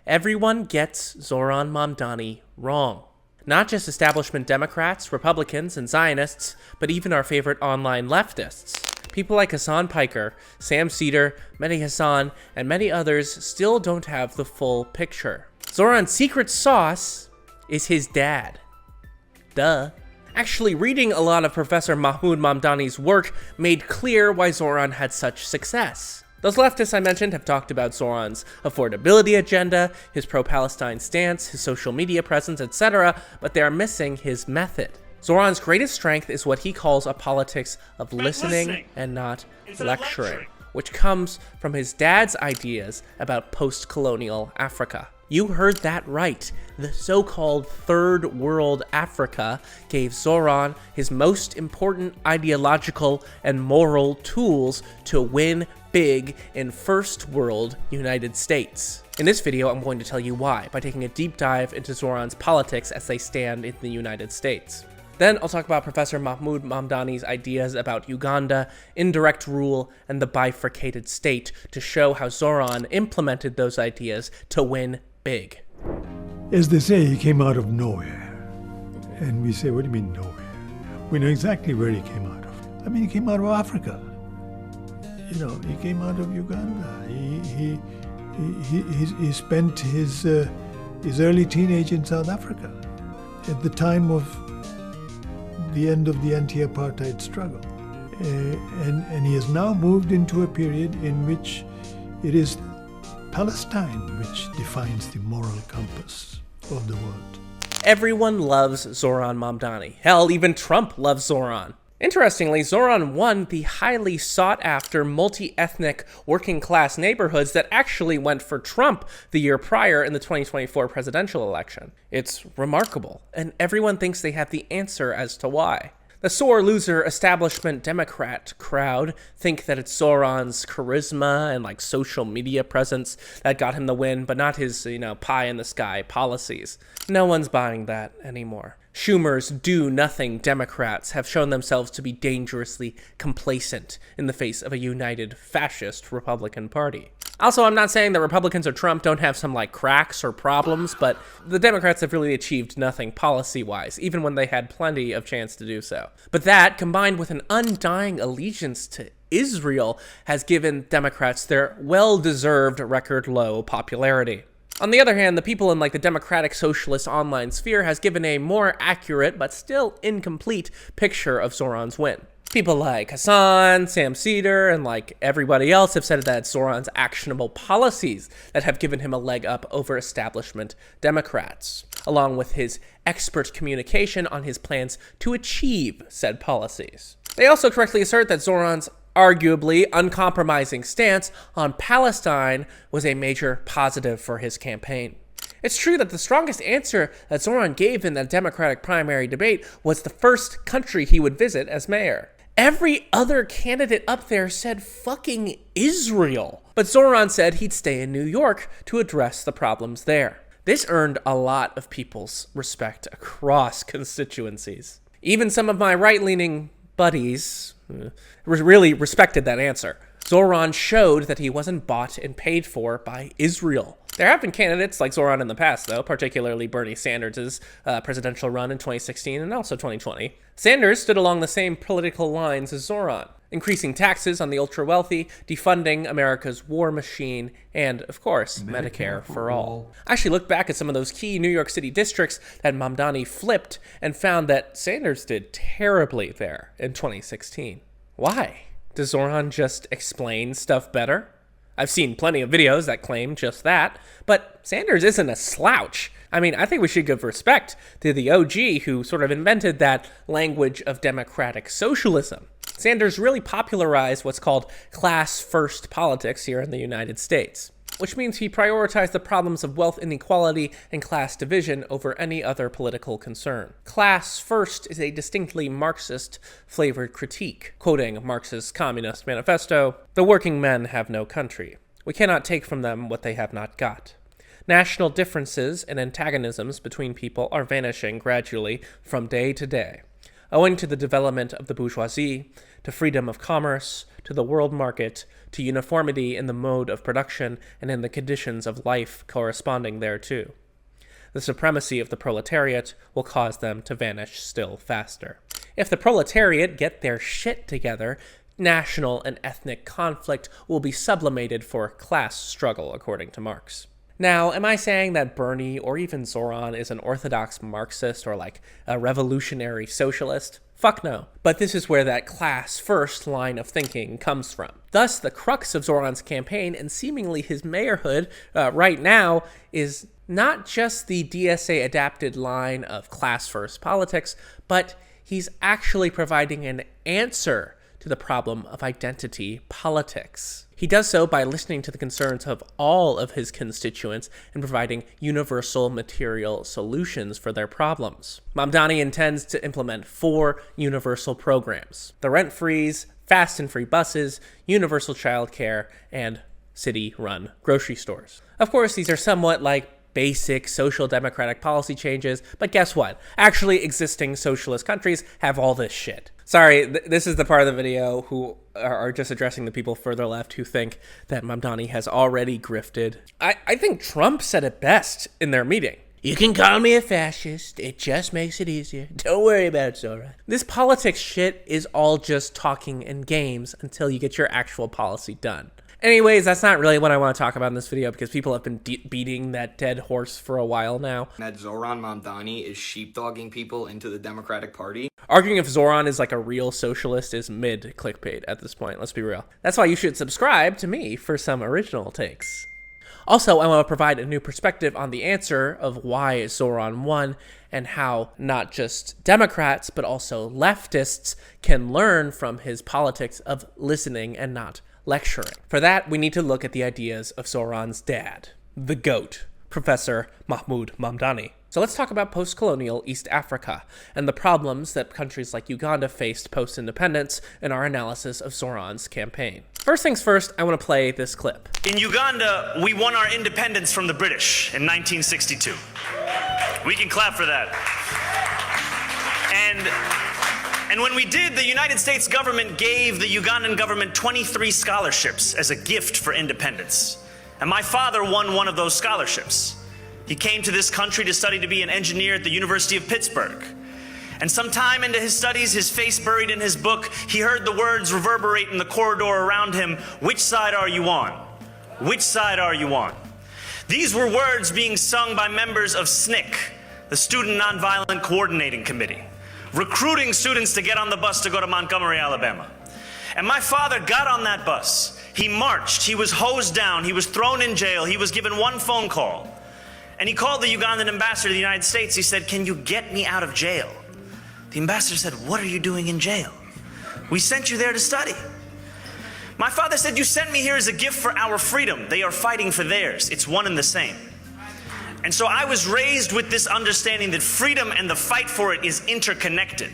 Everyone gets Zohran Mamdani wrong. Not just establishment Democrats, Republicans, and Zionists, but even our favorite online leftists. People like Hassan Piker, Sam Cedar, Mehdi Hassan, and many others still don't have the full picture. Zohran's secret sauce is his dad. Duh. Actually, reading a lot of Professor Mahmood Mamdani's work made clear why Zohran had such success. Those leftists I mentioned have talked about Zohran's affordability agenda, his pro-Palestine stance, his social media presence, etc., but they are missing his method. Zohran's greatest strength is what he calls a politics of listening and not lecturing, which comes from his dad's ideas about post-colonial Africa. You heard that right. The so-called Third World Africa gave Zohran his most important ideological and moral tools to win big in First World United States. In this video, I'm going to tell you why, by taking a deep dive into Zohran's politics as they stand in the United States. Then I'll talk about Professor Mahmood Mamdani's ideas about Uganda, indirect rule, and the bifurcated state to show how Zohran implemented those ideas to win big. As they say, he came out of nowhere. And we say, what do you mean nowhere? We know exactly where he came out of. I mean, he came out of Africa. You know, he came out of Uganda. He spent his early teenage in South Africa at the time of the end of the anti-apartheid struggle. And he has now moved into a period in which it is Palestine which defines the moral compass of the world. Everyone loves Zohran Mamdani. Hell, even Trump loves Zohran. Interestingly, Zohran won the highly sought-after multi-ethnic working-class neighborhoods that actually went for Trump the year prior in the 2024 presidential election. It's remarkable, and everyone thinks they have the answer as to why. The sore loser establishment Democrat crowd think that it's Zohran's charisma and social media presence that got him the win, but not his, pie-in-the-sky policies. No one's buying that anymore. Schumer's do-nothing Democrats have shown themselves to be dangerously complacent in the face of a united fascist Republican Party. Also, I'm not saying that Republicans or Trump don't have some cracks or problems, but the Democrats have really achieved nothing policy-wise, even when they had plenty of chance to do so. But that, combined with an undying allegiance to Israel, has given Democrats their well-deserved record-low popularity. On the other hand, the people in the democratic socialist online sphere has given a more accurate, but still incomplete, picture of Zohran's win. People like Hassan, Sam Cedar, and everybody else have said that it's Zohran's actionable policies that have given him a leg up over establishment Democrats, along with his expert communication on his plans to achieve said policies. They also correctly assert that Zohran's arguably uncompromising stance on Palestine was a major positive for his campaign. It's true that the strongest answer that Zohran gave in the Democratic primary debate was the first country he would visit as mayor. Every other candidate up there said fucking Israel. But Zohran said he'd stay in New York to address the problems there. This earned a lot of people's respect across constituencies. Even some of my right-leaning buddies really respected that answer. Zohran showed that he wasn't bought and paid for by Israel. There have been candidates like Zohran in the past, though, particularly Bernie Sanders' presidential run in 2016 and also 2020. Sanders stood along the same political lines as Zohran, increasing taxes on the ultra-wealthy, defunding America's war machine, and, of course, Medicare for all. I actually looked back at some of those key New York City districts that Mamdani flipped and found that Sanders did terribly there in 2016. Why? Does Zohran just explain stuff better? I've seen plenty of videos that claim just that, but Sanders isn't a slouch. I mean, I think we should give respect to the OG who sort of invented that language of democratic socialism. Sanders really popularized what's called class-first politics here in the United States, which means he prioritized the problems of wealth inequality and class division over any other political concern. Class first is a distinctly Marxist-flavored critique. Quoting Marx's Communist Manifesto, "The working men have no country. We cannot take from them what they have not got. National differences and antagonisms between people are vanishing gradually from day to day. owing to the development of the bourgeoisie, to freedom of commerce, to the world market, to uniformity in the mode of production and in the conditions of life corresponding thereto. The supremacy of the proletariat will cause them to vanish still faster. If the proletariat get their shit together, national and ethnic conflict will be sublimated for class struggle, according to Marx. Now, am I saying that Bernie or even Zohran is an orthodox Marxist or like a revolutionary socialist? Fuck no. But this is where that class first line of thinking comes from. Thus, the crux of Zohran's campaign and seemingly his mayorhood right now is not just the DSA adapted line of class first politics, but he's actually providing an answer to the problem of identity politics. He does so by listening to the concerns of all of his constituents and providing universal material solutions for their problems. Mamdani intends to implement 4 universal programs: the rent freeze, fast and free buses, universal childcare, and city-run grocery stores. Of course, these are somewhat like basic social democratic policy changes, but guess what? Actually, existing socialist countries have all this shit. Sorry, this is the part of the video who are just addressing the people further left who think that Mamdani has already grifted. I think Trump said it best in their meeting. You can call me a fascist, it just makes it easier. Don't worry about it, Zohran. This politics shit is all just talking and games until you get your actual policy done. Anyways, that's not really what I want to talk about in this video because people have been beating that dead horse for a while now. That Zohran Mamdani is sheepdogging people into the Democratic Party. Arguing if Zohran is like a real socialist is mid-clickbait at this point, let's be real. That's why you should subscribe to me for some original takes. Also, I want to provide a new perspective on the answer of why Zohran won and how not just Democrats, but also leftists can learn from his politics of listening and not lecturing. For that, we need to look at the ideas of Zohran's dad, the GOAT, Professor Mahmood Mamdani. So let's talk about post-colonial East Africa and the problems that countries like Uganda faced post-independence in our analysis of Zohran's campaign. First things first, I want to play this clip. In Uganda, we won our independence from the British in 1962. We can clap for that. And when we did, the United States government gave the Ugandan government 23 scholarships as a gift for independence. And my father won one of those scholarships. He came to this country to study to be an engineer at the University of Pittsburgh. And sometime into his studies, his face buried in his book, he heard the words reverberate in the corridor around him, "Which side are you on? Which side are you on?" These were words being sung by members of SNCC, the Student Nonviolent Coordinating Committee, recruiting students to get on the bus to go to Montgomery, Alabama. And my father got on that bus. He marched, he was hosed down, he was thrown in jail, he was given one phone call. And he called the Ugandan ambassador to the United States. He said, "Can you get me out of jail?" The ambassador said, "What are you doing in jail? We sent you there to study." My father said, "You sent me here as a gift for our freedom. They are fighting for theirs. It's one and the same." And so I was raised with this understanding that freedom and the fight for it is interconnected.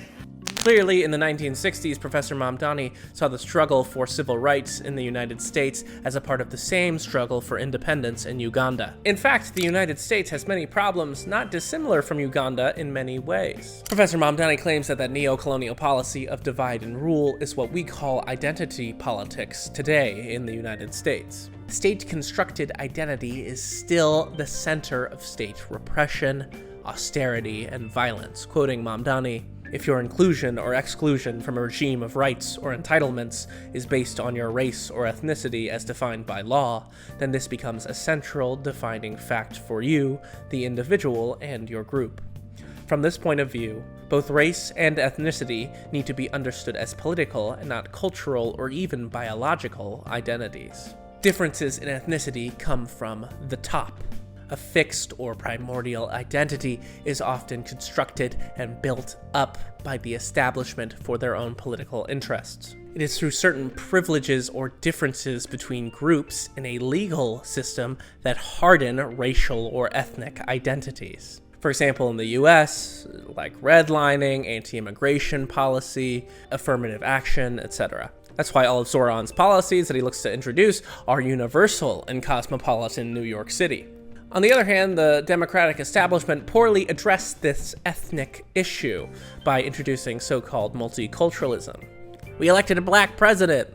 Clearly, in the 1960s, Professor Mamdani saw the struggle for civil rights in the United States as a part of the same struggle for independence in Uganda. In fact, the United States has many problems not dissimilar from Uganda in many ways. Professor Mamdani claims that neo-colonial policy of divide and rule is what we call identity politics today in the United States. State-constructed identity is still the center of state repression, austerity, and violence. Quoting Mamdani, "If your inclusion or exclusion from a regime of rights or entitlements is based on your race or ethnicity as defined by law, then this becomes a central defining fact for you, the individual, and your group. From this point of view, both race and ethnicity need to be understood as political and not cultural or even biological identities. Differences in ethnicity come from the top. A fixed or primordial identity is often constructed and built up by the establishment for their own political interests. It is through certain privileges or differences between groups in a legal system that harden racial or ethnic identities. For example, in the US, like redlining, anti-immigration policy, affirmative action, etc. That's why all of Zohran's policies that he looks to introduce are universal in cosmopolitan New York City. On the other hand, the democratic establishment poorly addressed this ethnic issue by introducing so-called multiculturalism. We elected a black president.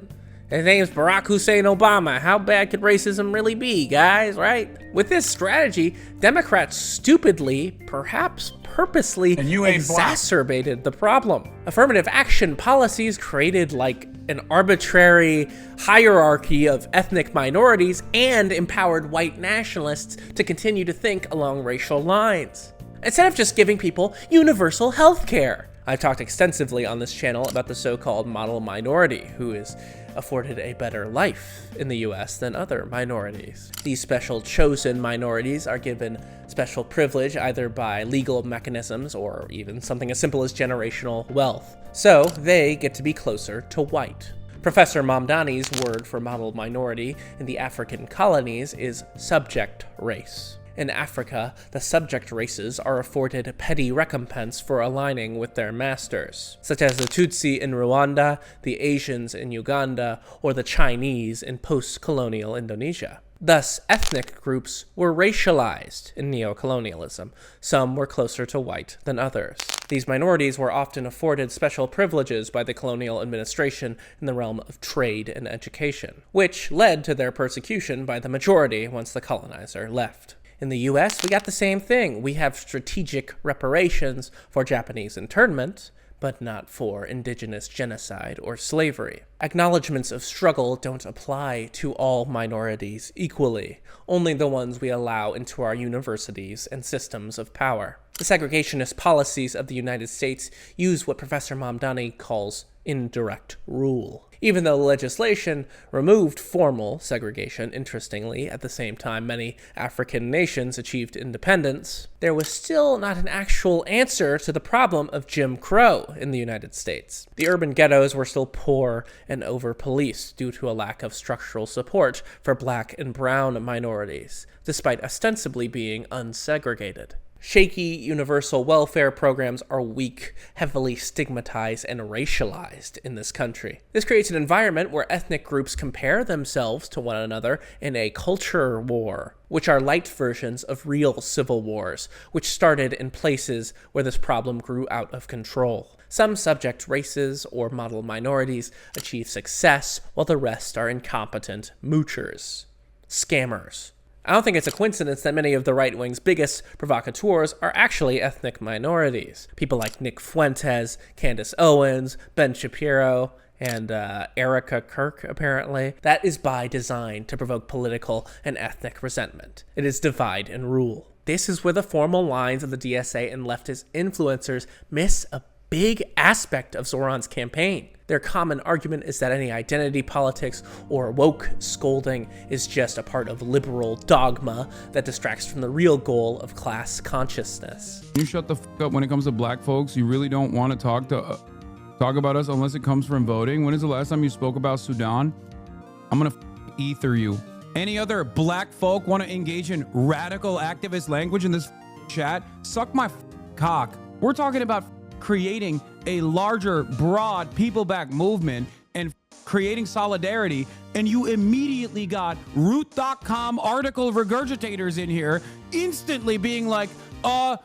His name's Barack Hussein Obama. How bad could racism really be, guys, right? With this strategy, Democrats stupidly, perhaps purposely, exacerbated the problem. Affirmative action policies created like an arbitrary hierarchy of ethnic minorities and empowered white nationalists to continue to think along racial lines, instead of just giving people universal health care. I've talked extensively on this channel about the so-called model minority, who is afforded a better life in the US than other minorities. These special chosen minorities are given special privilege either by legal mechanisms or even something as simple as generational wealth. So they get to be closer to white. Professor Mamdani's word for model minority in the African colonies is subject race. In Africa, the subject races are afforded petty recompense for aligning with their masters, such as the Tutsi in Rwanda, the Asians in Uganda, or the Chinese in post-colonial Indonesia. Thus, ethnic groups were racialized in neo-colonialism. Some were closer to white than others. These minorities were often afforded special privileges by the colonial administration in the realm of trade and education, which led to their persecution by the majority once the colonizer left. In the US, we got the same thing. We have strategic reparations for Japanese internment, but not for indigenous genocide or slavery. Acknowledgements of struggle don't apply to all minorities equally, only the ones we allow into our universities and systems of power. The segregationist policies of the United States use what Professor Mamdani calls indirect rule. Even though legislation removed formal segregation, interestingly, at the same time many African nations achieved independence, there was still not an actual answer to the problem of Jim Crow in the United States. The urban ghettos were still poor and over-policed due to a lack of structural support for black and brown minorities, despite ostensibly being unsegregated. Shaky universal welfare programs are weak, heavily stigmatized, and racialized in this country. This creates an environment where ethnic groups compare themselves to one another in a culture war, which are light versions of real civil wars, which started in places where this problem grew out of control. Some subject races or model minorities achieve success, while the rest are incompetent moochers, scammers. I don't think it's a coincidence that many of the right wing's biggest provocateurs are actually ethnic minorities. People like Nick Fuentes, Candace Owens, Ben Shapiro, and Erica Kirk, apparently. That is by design to provoke political and ethnic resentment. It is divide and rule. This is where the formal lines of the DSA and leftist influencers miss a big aspect of Zohran's campaign. Their common argument is that any identity politics or woke scolding is just a part of liberal dogma that distracts from the real goal of class consciousness. You shut the fuck up when it comes to black folks. You really don't want to talk about us unless it comes from voting. When is the last time you spoke about Sudan? I'm gonna ether you. Any other black folk want to engage in radical activist language in this chat? Suck my cock. We're talking about creating a larger, broad, people-backed movement and creating solidarity, and you immediately got Root.com article regurgitators in here instantly being like,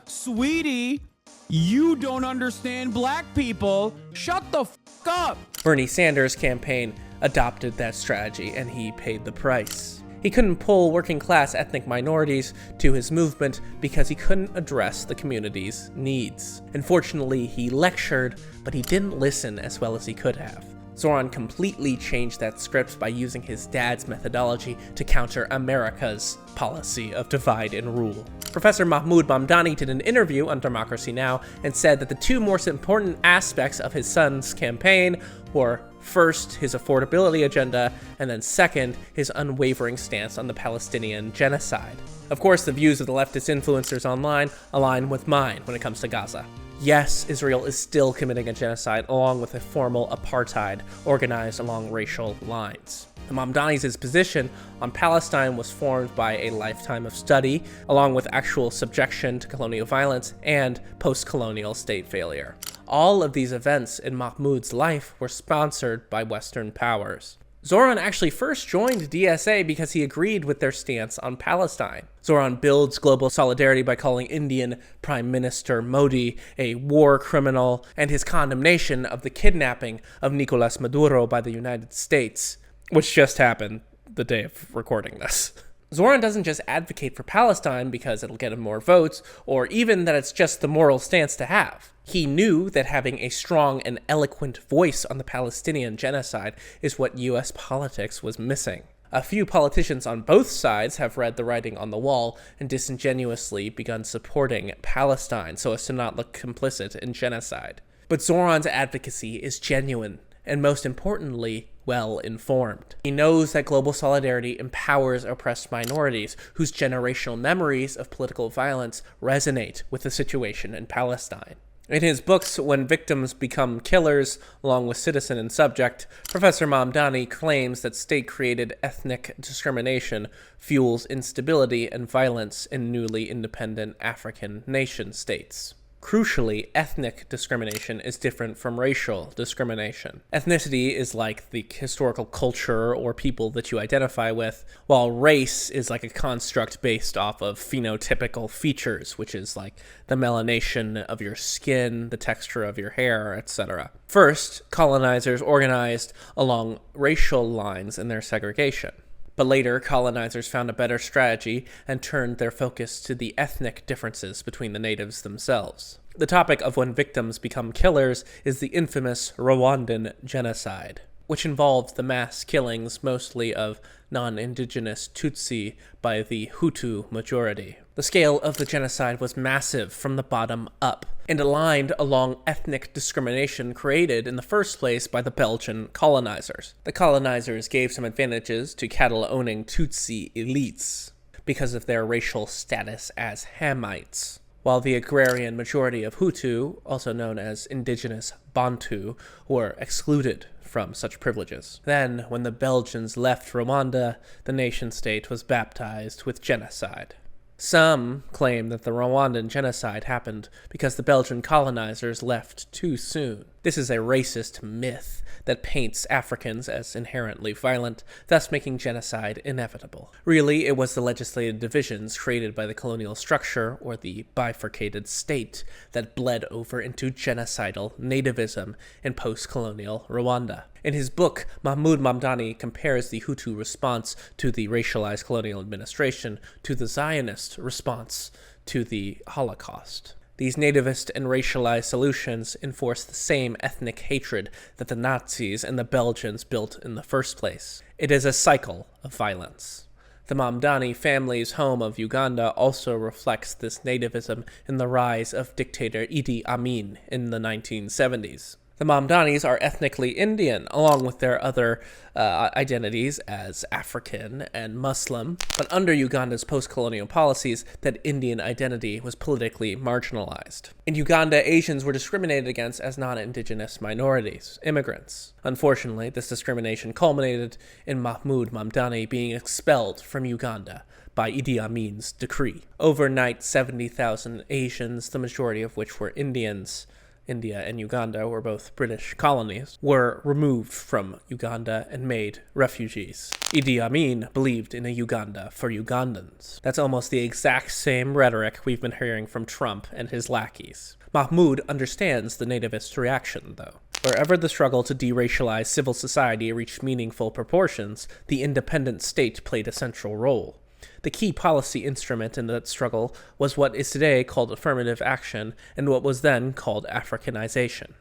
sweetie, you don't understand black people. Shut the fuck up. Bernie Sanders' campaign adopted that strategy, and he paid the price. He couldn't pull working-class ethnic minorities to his movement because he couldn't address the community's needs. Unfortunately, he lectured, but he didn't listen as well as he could have. Zohran completely changed that script by using his dad's methodology to counter America's policy of divide and rule. Professor Mahmood Mamdani did an interview on Democracy Now! And said that the two most important aspects of his son's campaign were first, his affordability agenda, and then second, his unwavering stance on the Palestinian genocide. Of course, the views of the leftist influencers online align with mine when it comes to Gaza. Yes, Israel is still committing a genocide along with a formal apartheid organized along racial lines. Mamdani's position on Palestine was formed by a lifetime of study, along with actual subjection to colonial violence and post-colonial state failure. All of these events in Mahmoud's life were sponsored by Western powers. Zohran actually first joined DSA because he agreed with their stance on Palestine. Zohran builds global solidarity by calling Indian Prime Minister Modi a war criminal and his condemnation of the kidnapping of Nicolas Maduro by the United States, which just happened the day of recording this. Zohran doesn't just advocate for Palestine because it'll get him more votes, or even that it's just the moral stance to have. He knew that having a strong and eloquent voice on the Palestinian genocide is what US politics was missing. A few politicians on both sides have read the writing on the wall and disingenuously begun supporting Palestine so as to not look complicit in genocide. But Zohran's advocacy is genuine, and most importantly, well-informed. He knows that global solidarity empowers oppressed minorities whose generational memories of political violence resonate with the situation in Palestine. In his books, When Victims Become Killers, along with Citizen and Subject, Professor Mamdani claims that state-created ethnic discrimination fuels instability and violence in newly independent African nation-states. Crucially, ethnic discrimination is different from racial discrimination. Ethnicity is like the historical culture or people that you identify with, while race is like a construct based off of phenotypical features, which is like the melanation of your skin, the texture of your hair, etc. First, colonizers organized along racial lines in their segregation. But later, colonizers found a better strategy and turned their focus to the ethnic differences between the natives themselves. The topic of When Victims Become Killers is the infamous Rwandan genocide, which involved the mass killings mostly of non-indigenous Tutsi by the Hutu majority. The scale of the genocide was massive from the bottom up, and aligned along ethnic discrimination created in the first place by the Belgian colonizers. The colonizers gave some advantages to cattle-owning Tutsi elites because of their racial status as Hamites, while the agrarian majority of Hutu, also known as indigenous Bantu, were excluded from such privileges. Then, when the Belgians left Rwanda, the nation-state was baptized with genocide. Some claim that the Rwandan genocide happened because the Belgian colonizers left too soon. This is a racist myth that paints Africans as inherently violent, thus making genocide inevitable. Really, it was the legislative divisions created by the colonial structure, or the bifurcated state, that bled over into genocidal nativism in post-colonial Rwanda. In his book, Mahmood Mamdani compares the Hutu response to the racialized colonial administration to the Zionist response to the Holocaust. These nativist and racialized solutions enforce the same ethnic hatred that the Nazis and the Belgians built in the first place. It is a cycle of violence. The Mamdani family's home of Uganda also reflects this nativism in the rise of dictator Idi Amin in the 1970s. The Mamdanis are ethnically Indian, along with their other identities as African and Muslim, but under Uganda's post-colonial policies, that Indian identity was politically marginalized. In Uganda, Asians were discriminated against as non-indigenous minorities, immigrants. Unfortunately, this discrimination culminated in Mahmood Mamdani being expelled from Uganda by Idi Amin's decree. Overnight, 70,000 Asians, the majority of which were Indians, India and Uganda were both British colonies, were removed from Uganda and made refugees. Idi Amin believed in a Uganda for Ugandans. That's almost the exact same rhetoric we've been hearing from Trump and his lackeys. Mahmood understands the nativist reaction, though. Wherever the struggle to deracialize civil society reached meaningful proportions, the independent state played a central role. The key policy instrument in that struggle was what is today called affirmative action and what was then called Africanization.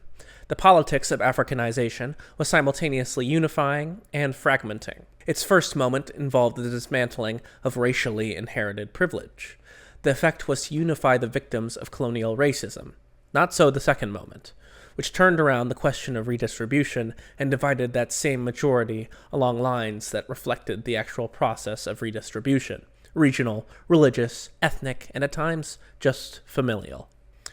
The politics of Africanization was simultaneously unifying and fragmenting. Its first moment involved the dismantling of racially inherited privilege. The effect was to unify the victims of colonial racism. Not so the second moment, which turned around the question of redistribution and divided that same majority along lines that reflected the actual process of redistribution: regional, religious, ethnic, and at times just familial.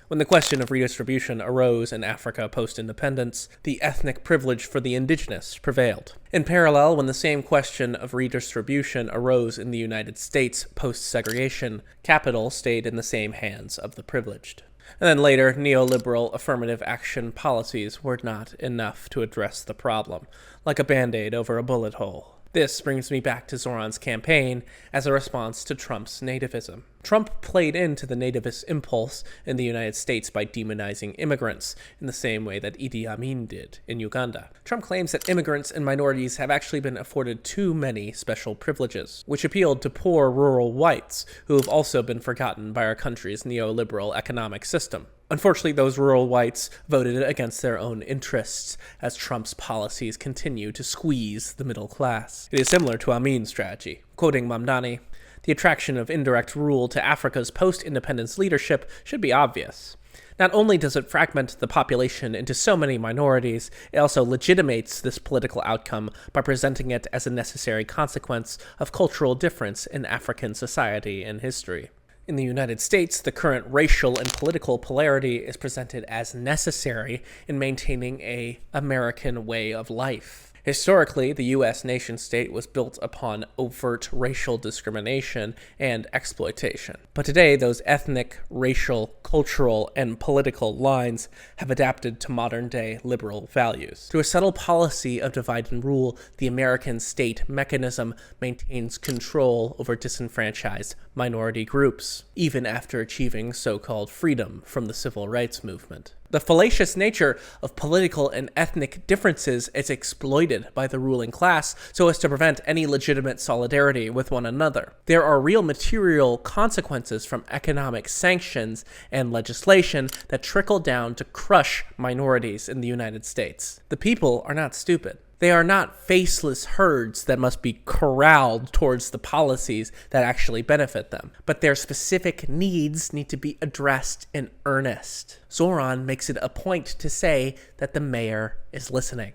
When the question of redistribution arose in Africa post-independence, the ethnic privilege for the indigenous prevailed. In parallel, when the same question of redistribution arose in the United States post-segregation, capital stayed in the same hands of the privileged. And then later, neoliberal affirmative action policies were not enough to address the problem, like a band-aid over a bullet hole. This brings me back to Zohran's campaign as a response to Trump's nativism. Trump played into the nativist impulse in the United States by demonizing immigrants in the same way that Idi Amin did in Uganda. Trump claims that immigrants and minorities have actually been afforded too many special privileges, which appealed to poor rural whites who have also been forgotten by our country's neoliberal economic system. Unfortunately, those rural whites voted against their own interests as Trump's policies continue to squeeze the middle class. It is similar to Amin's strategy. Quoting Mamdani, "The attraction of indirect rule to Africa's post-independence leadership should be obvious. Not only does it fragment the population into so many minorities, it also legitimates this political outcome by presenting it as a necessary consequence of cultural difference in African society and history." In the United States, the current racial and political polarity is presented as necessary in maintaining an American way of life. Historically, the U.S. nation-state was built upon overt racial discrimination and exploitation. But today, those ethnic, racial, cultural, and political lines have adapted to modern-day liberal values. Through a subtle policy of divide and rule, the American state mechanism maintains control over disenfranchised minority groups, even after achieving so-called freedom from the civil rights movement. The fallacious nature of political and ethnic differences is exploited by the ruling class so as to prevent any legitimate solidarity with one another. There are real material consequences from economic sanctions and legislation that trickle down to crush minorities in the United States. The people are not stupid. They are not faceless herds that must be corralled towards the policies that actually benefit them, but their specific needs need to be addressed in earnest. Zohran makes it a point to say that the mayor is listening.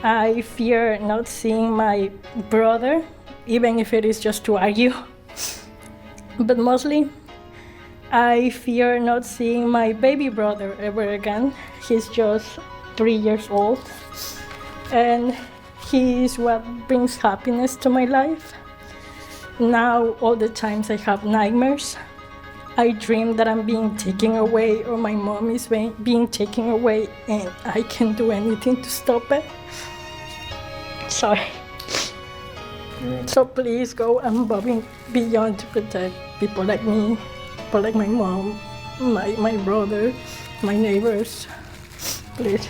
I fear not seeing my brother, even if it is just to argue. But mostly, I fear not seeing my baby brother ever again. He's just 3 years old. And he is what brings happiness to my life. Now, all the times I have nightmares, I dream that I'm being taken away or my mom is being taken away and I can't do anything to stop it. Sorry. So please go above and beyond to protect people like me, people like my mom, my brother, my neighbors. Please.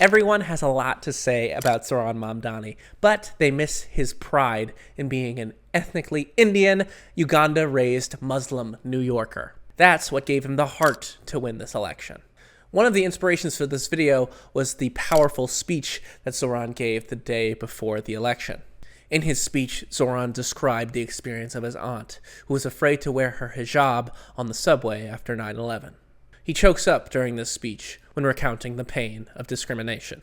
Everyone has a lot to say about Zohran Mamdani, but they miss his pride in being an ethnically Indian, Uganda-raised Muslim New Yorker. That's what gave him the heart to win this election. One of the inspirations for this video was the powerful speech that Zohran gave the day before the election. In his speech, Zohran described the experience of his aunt, who was afraid to wear her hijab on the subway after 9/11. He chokes up during this speech when recounting the pain of discrimination.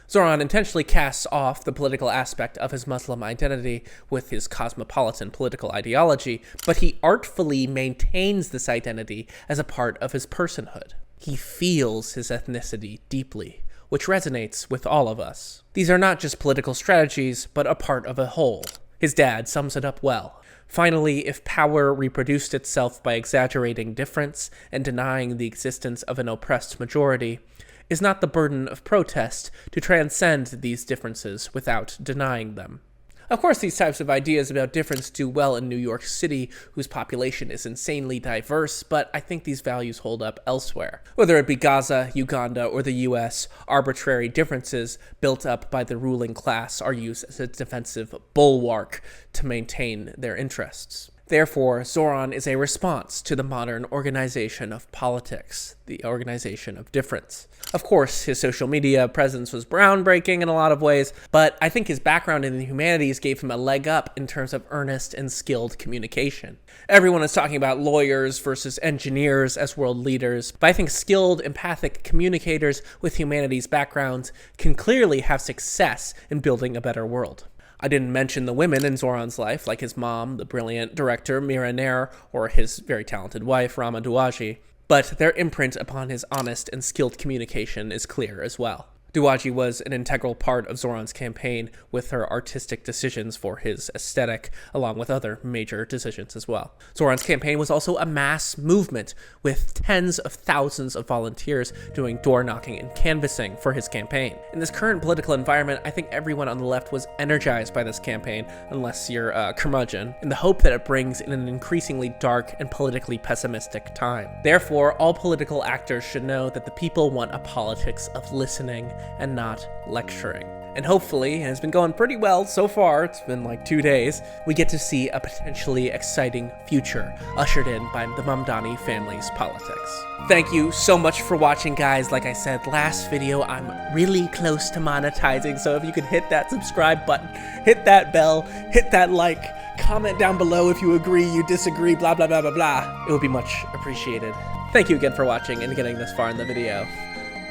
Zohran intentionally casts off the political aspect of his Muslim identity with his cosmopolitan political ideology, but he artfully maintains this identity as a part of his personhood. He feels his ethnicity deeply, which resonates with all of us. These are not just political strategies, but a part of a whole. His dad sums it up well. Finally, if power reproduced itself by exaggerating difference and denying the existence of an oppressed majority, is not the burden of protest to transcend these differences without denying them. Of course, these types of ideas about difference do well in New York City, whose population is insanely diverse, but I think these values hold up elsewhere. Whether it be Gaza, Uganda, or the US, arbitrary differences built up by the ruling class are used as a defensive bulwark to maintain their interests. Therefore, Zohran is a response to the modern organization of politics, the organization of difference. Of course, his social media presence was groundbreaking in a lot of ways, but I think his background in the humanities gave him a leg up in terms of earnest and skilled communication. Everyone is talking about lawyers versus engineers as world leaders, but I think skilled, empathic communicators with humanities backgrounds can clearly have success in building a better world. I didn't mention the women in Zohran's life, like his mom, the brilliant director Mira Nair, or his very talented wife, Rama Douaji, but their imprint upon his honest and skilled communication is clear as well. Douagi was an integral part of Zohran's campaign with her artistic decisions for his aesthetic, along with other major decisions as well. Zohran's campaign was also a mass movement, with tens of thousands of volunteers doing door knocking and canvassing for his campaign. In this current political environment, I think everyone on the left was energized by this campaign, unless you're a curmudgeon, in the hope that it brings in an increasingly dark and politically pessimistic time. Therefore, all political actors should know that the people want a politics of listening and not lecturing. And hopefully, and it's been going pretty well so far, it's been like 2 days, we get to see a potentially exciting future ushered in by the Mamdani family's politics. Thank you so much for watching, guys. Like I said last video, I'm really close to monetizing, so if you could hit that subscribe button, hit that bell, hit that like, comment down below if you agree, you disagree, blah, blah, blah, blah, blah. It would be much appreciated. Thank you again for watching and getting this far in the video.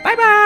Bye-bye!